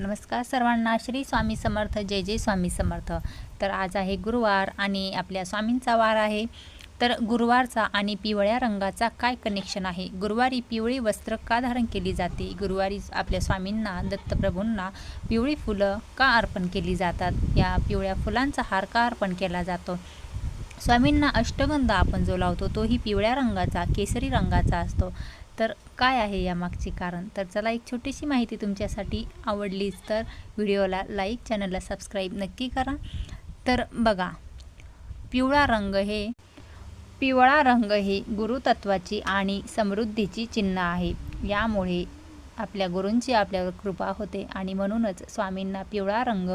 नमस्कार सर्वांना, श्री स्वामी समर्थ, जय जय स्वामी समर्थ। तर आज आहे गुरुवार आणि आपल्या स्वामींचा वार आहे। तर गुरुवारचा आणि पिवळ्या रंगाचा काय कनेक्शन आहे? गुरुवारी पिवळी वस्त्र का धारण केली जाते? गुरुवारी आपल्या स्वामींना, दत्तप्रभूंना पिवळी फुलं का अर्पण केली जातात? या पिवळ्या फुलांचा हार का अर्पण केला जातो? स्वामींना अष्टगंध आपण जो लावतो तोही पिवळ्या रंगाचा, केसरी रंगाचा असतो। तर काय आहे यामागचे कारण? तर चला, एक छोटीशी माहिती तुमच्यासाठी, आवडलीच तर व्हिडिओला लाईक, चॅनलला सबस्क्राईब नक्की करा। तर बघा, पिवळा रंग हे गुरुतत्वाची आणि समृद्धीची चिन्ह आहे। यामुळे आपल्या गुरूंची आपल्यावर कृपा होते आणि म्हणूनच स्वामींना पिवळा रंग,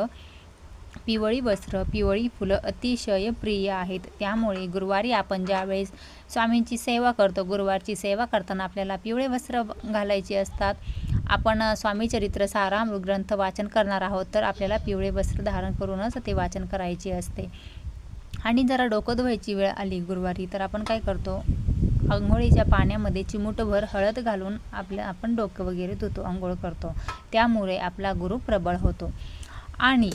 पिवळी वस्त्र, पिवळी फुलं अतिशय प्रिय आहेत। त्यामुळे गुरुवारी आपण ज्यावेळेस स्वामींची सेवा करतो, गुरुवारची सेवा करताना आपल्याला पिवळे वस्त्र घालायचे असतात। आपण स्वामी चरित्र सारामृत ग्रंथ वाचन करणार आहोत, तर आपल्याला पिवळे वस्त्र धारण करूनच ते वाचन करायचे असते। आणि जरा डोकं धुवायची वेळ आली गुरुवारी, तर आपण काय करतो, अंघोळीच्या पाण्यामध्ये चिमूटभर हळद घालून आपण डोकं वगैरे धुतो, अंघोळ करतो। त्यामुळे आपला गुरु प्रबळ होतो। आणि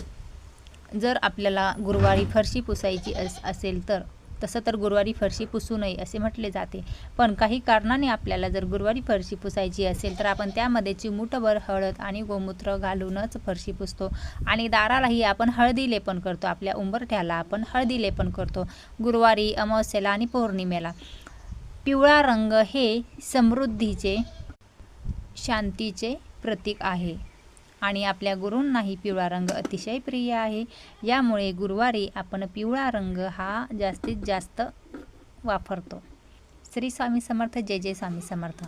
जर आपल्याला गुरुवारी फरशी पुसायची असेल तर, तसं तर गुरुवारी फरशी पुसू नये असे म्हटले जाते, पण काही कारणाने आपल्याला जर गुरुवारी फरशी पुसायची असेल तर आपण त्यामध्ये चिमूटभर हळद आणि गोमूत्र घालूनच फरशी पुसतो। आणि दारालाही आपण हळदी लेपन करतो, आपल्या उंबरठ्याला आपण हळदी लेपन करतो गुरुवारी, अमावस्येला आणि पौर्णिमेला। पिवळा रंग हे समृद्धीचे, शांतीचे प्रतीक आहे आणि आपल्या गुरूंनाही पिवळा रंग अतिशय प्रिय आहे। यामुळे गुरुवारी आपण पिवळा रंग हा जास्तीत जास्त वापरतो। श्री स्वामी समर्थ, जय जय स्वामी समर्थ।